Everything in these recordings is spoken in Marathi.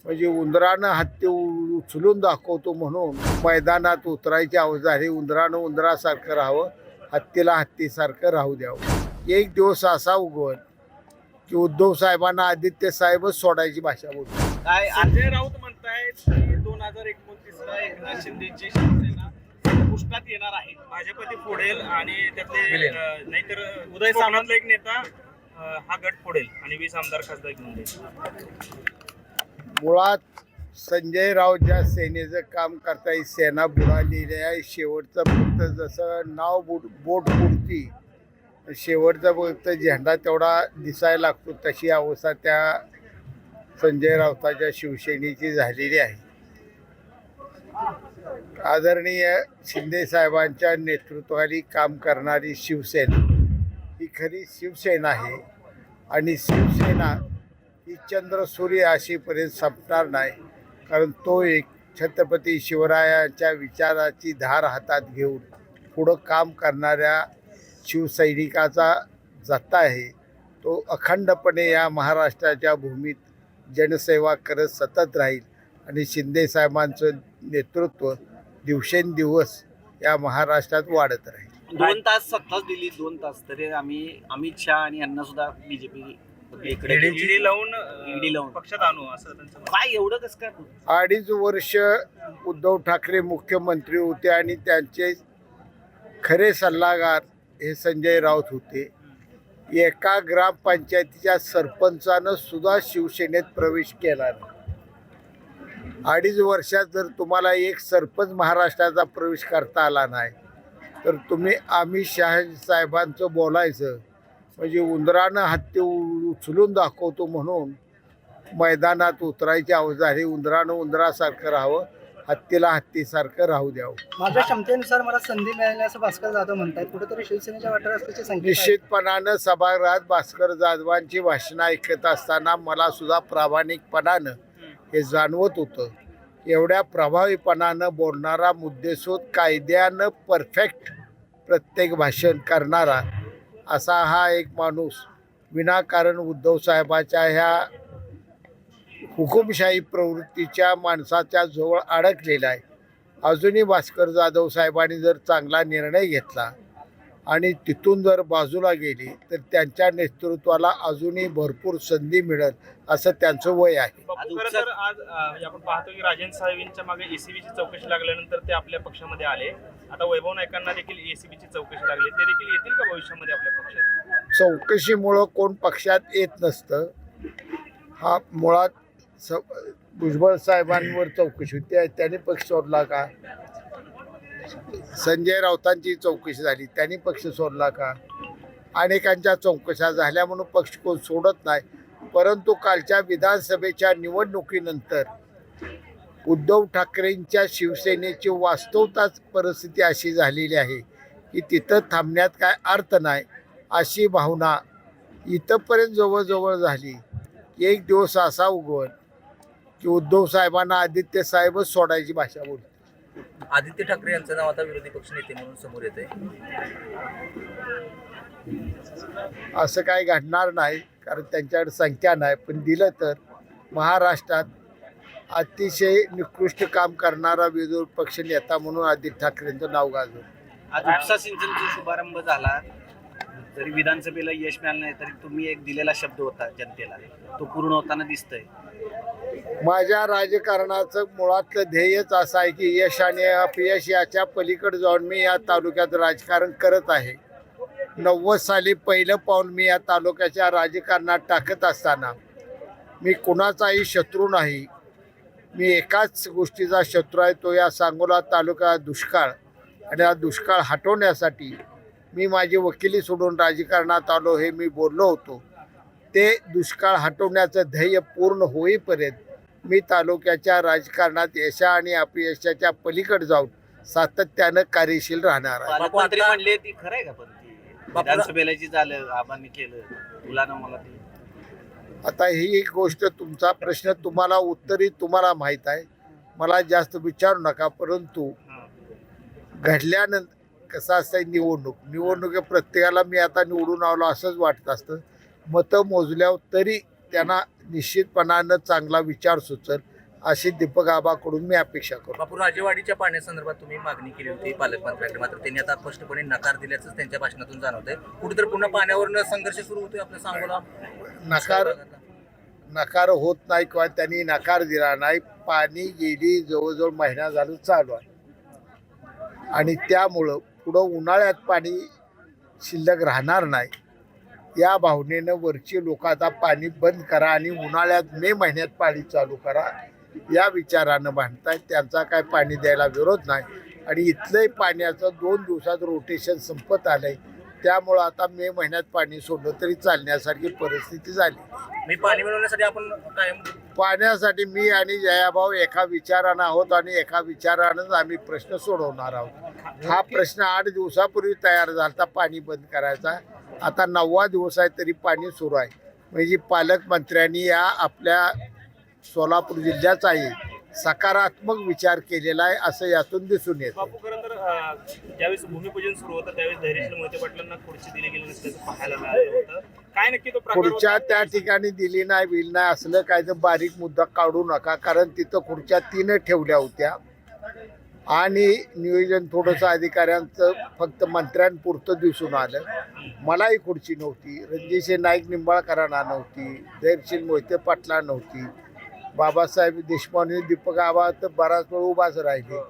म्हणजे उंदरानं हत्ती उचलून दाखवतो म्हणून मैदानात उतरायची आवाज झाली. उंदरानं उंदरासारखं राहावं, हत्तीला हत्तीसारखं राहू द्यावं. एक दिवस असा उगवल की उद्धव साहेबांना आदित्य साहेबच सोडायची भाषा बोलतो. काय संजय राऊत म्हणतायत की 2029ला एकनाथ शिंदेची शिवसेना पुष्टात येणार आहे, भाजपती फोडेल आणि त्यातले नाहीतर उदय सामंतला एक नेता हा गट फोडेल आणि 20 आमदार खासदार घेऊन देईल. मुळात संजय राऊत ज्या सेनेचं काम करताय, सेना बुडालेली आहे. शेवटचं फक्त जसं नाव बोट बुडती, शेवटचा फक्त झेंडा तेवढा दिसायला लागतो, तशी अवस्था त्या संजय राऊताच्या शिवसेनेची झालेली आहे. आदरणीय शिंदे साहेबांच्या नेतृत्वाखाली काम करणारी शिवसेना ही खरी शिवसेना आहे. आणि शिवसेना ही चंद्र सूर्य अशीपर्यंत संपणार नाही, कारण तो एक छत्रपती शिवरायांच्या विचाराची धार हातात घेऊन पुढं काम करणाऱ्या शिवसैनिकाचा जत्था आहे. तो अखंडपणे या महाराष्ट्राच्या भूमीत जनसेवा करत सतत राहील आणि शिंदे साहेबांचं नेतृत्व दिवसेंदिवस या महाराष्ट्रात वाढत राहील. 2 तास सत्ताच दिली, 2 तास तरी आम्ही अमित शहा आणि यांना सुद्धा बीजेपी ईडी लावून पक्षात आणू असं त्यांचं म्हणणं. काय एवढं कसं काय? 2.5 वर्ष उद्धव ठाकरे मुख्यमंत्री होते आणि त्यांचे खरे सल्लागार हे संजय राऊत होते. एका ग्रामपंचायतीच्या सरपंचानं सुद्धा शिवसेनेत प्रवेश केला नाही. 2.5 वर्षात जर तुम्हाला एक सरपंच महाराष्ट्राचा प्रवेश करता आला नाही, तर तुम्ही अमित शहा साहेबांचं बोलायचं म्हणजे उंदरानं हत्ती उचलून दाखवतो म्हणून मैदानात उतरायची आवाज झाली. उंदरानं उंदरासारखं राहावं, हत्तीला हत्तीसारखं राहू द्यावं. माझ्या क्षमतेनुसार मला संधी मिळाली असं भास्कर जाधव म्हणतात. कुठेतरी शिवसेनेच्या वाटेवर असल्याचे संकेत आहेत. निश्चितपणानं सभागृहात भास्कर जाधवांची भाषणं ऐकत असताना मला सुद्धा प्रामाणिकपणानं हे जाणवत होतं. एवढ्या प्रभावीपणानं बोलणारा, मुद्देसूद कायद्यानं परफेक्ट प्रत्येक भाषण करणारा असा हा एक माणूस विनाकारण उद्धव साहेबाच्या ह्या हुकुमशाही प्रवृत्तीच्या माणसाच्या जवळ अडकलेला आहे. अजूनही भास्कर जाधव साहेबांनी जर चांगला निर्णय घेतला आणि तिथून जर बाजूला गेली तर त्यांच्या नेतृत्वाला अजूनही भरपूर संधी मिळेल असं त्यांचं वय आहे. बापू, खरं तर आज आपण पाहतो की राजेंद्र साहेबांच्या मागे एसीबीची चौकशी लागल्यानंतर ते आपल्या पक्षामध्ये आले. आता वैभव नाईकांना देखील एसीबीची चौकशी लागली, ते देखील येतील का भविष्यामध्ये आपल्या पक्षात? चौकशीमुळं कोण पक्षात येत नसतं. हा मुळात भुजबळ साहेबांवर चौकशी होती, त्यांनी पक्ष सोडला का? संजय राऊतांची चौकशी झाली, त्यांनी पक्ष सोडला का? अनेकांच्या चौकशा झाल्या म्हणून पक्ष कोण सोडत नाही. परंतु कालच्या विधानसभेच्या निवडणुकीनंतर उद्धव ठाकरेंच्या शिवसेनेची वास्तवताच परिस्थिती अशी झालेली आहे की तिथं थांबण्यात काय अर्थ नाही अशी भावना इथंपर्यंत जवळजवळ झाली. एक दिवस असा उगवल की उद्धव साहेबांना आदित्य साहेबच सोडायची भाषा बोलतो. आदित्य ठाकरे यांचं नाव आता विरोधी पक्ष नेते म्हणून समोर येते. असं काही घडणार नाही, कारण त्यांच्याकडे संख्या नाही. पण दिलं तर महाराष्ट्रात अतिशय निकृष्ट काम करणारा विरोधी पक्ष नेता म्हणून आदित्य ठाकरेंचं नाव गाजवलं. आज उपसा सिंचनचा शुभारंभ झाला, जरी विधानसभेला यश मिळालं नाही तरी तुम्ही एक दिलेला शब्द होता जनतेला, तो पूर्ण होताना दिसतंय. माझ्या राजकारणाचं मुळातलं ध्येयच असं आहे की यश आणि अपयश याच्या पलीकडे जाऊन मी या तालुक्यात राजकारण करत आहे. 90 साली पहिलं पाऊल मी या तालुक्याच्या राजकारणात टाकत असताना मी कुणाचाही शत्रू नाही. मी एकाच गोष्टीचा शत्रू आहे, तो या सांगोला तालुका दुष्काळ. आणि हा दुष्काळ हटवण्यासाठी मी माझी वकिली सोडून राजकारणात आलो हे मी बोललो होतो. ते दुष्काळ हटवण्याचं ध्येय पूर्ण होईपर्यंत मी तालुक्याच्या राजकारणात यशा आणि अपयशाच्या पलीकडे जाऊन सातत्यानं कार्यशील राहणार आहे. पालकमंत्री म्हणले ती खरं आहे का? पण ती विधानसभेला जी झालं आबांनी केलं मुलांना मला ते आता ही एक गोष्ट, तुमचा प्रश्न तुम्हाला उत्तरी तुम्हाला माहीत आहे, मला जास्त विचारू नका. परंतु घडल्यानंतर कसं असतं, निवडणूक प्रत्येकाला मी आता निवडून आलो असंच वाटत असतं. मतं मोजल्यावर तरी त्यांना निश्चितपणानं चांगला विचार सुचल. अशी दीपक आबाकडून मी अपेक्षा करतो. बापू, राजेवाडीच्या पाण्यासंदर्भात तुम्ही मागणी केली होती पालकमंत्र्यांकडे, मात्र त्यांनी आता स्पष्टपणे नकार दिल्याचं त्यांच्या भाषणातून जाणवतंय. कुठेतरी पुन्हा पाण्यावर संघर्ष सुरू होतोय आपल्या सांगोला नकार होत नाही किंवा त्यांनी नकार दिला नाही. पाणी गेली जवळजवळ महिना झालं चालू आहे आणि त्यामुळं पुढं उन्हाळ्यात पाणी शिल्लक राहणार नाही या भावनेनं वरची लोक आता पाणी बंद करा आणि उन्हाळ्यात मे महिन्यात पाणी चालू करा या विचारानं बांधतायत. त्यांचा काय पाणी द्यायला विरोध नाही आणि इथलंही पाण्याचं 2 दिवसात रोटेशन संपत आलंय. त्यामुळं आता मे महिन्यात पाणी सोडलं तरी चालण्यासारखी परिस्थिती झाली. मी पाणी मिळवण्यासाठी आपण कायम पाण्यासाठी मी आणि जयाभाऊ एका विचारानं आहोत आणि एका विचारानंच आम्ही प्रश्न सोडवणार आहोत. हा प्रश्न 8 दिवसापूर्वी तयार झाला पाणी बंद करायचा. आता 9वा दिवस आहे तरी पाणी सुरू आहे. म्हणजे पालकमंत्र्यांनी या आपल्या सोलापूर जिल्ह्याचाही सकारात्मक विचार केलेला आहे असं यातून दिसून येतं. बापू, खरं तर ज्यावेळेस भूमिपूजन सुरू होतं त्यावेळेस धैर्यशील मोहिते पाटलांना खुर्ची दिली गेली नसल्याचं पाहायला मिळालं होतं. काय नक्की तो प्रकार खुर्च्या होता? त्या ठिकाणी दिली नाही बिल नाही असलं काय तर बारीक मुद्दा काढू नका, कारण तिथं खुर्च्या 3 ठेवल्या होत्या आणि नियोजन थोडंसं अधिकाऱ्यांचं फक्त मंत्र्यांपुरतं दिसून आलं. मलाही खुर्ची नव्हती, रणजितसिंह नाईक निंबाळकरांना नव्हती, धैर्यशील मोहिते पाटला नव्हती, बाबासाहेब देशपांडे दीपक आबा तर बराच वेळ उभाच राहिले.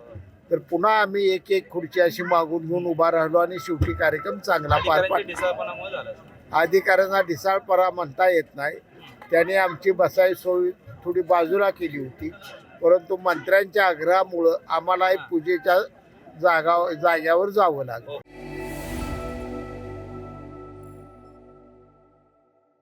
तर पुन्हा आम्ही एक एक खुर्ची अशी मागून घेऊन उभा राहिलो आणि शेवटी कार्यक्रम चांगला पार अधिकाऱ्यांच्या पाडला. ढिसाळपणामुळे झालं. अधिकाऱ्यांना ढिसाळपणा म्हणता येत नाही. त्याने आमची बसाई सोय थोडी बाजूला केली होती, परंतु मंत्र्यांच्या आग्रहामुळं आम्हालाही पूजेच्या जाग्यावर जावं लागलं.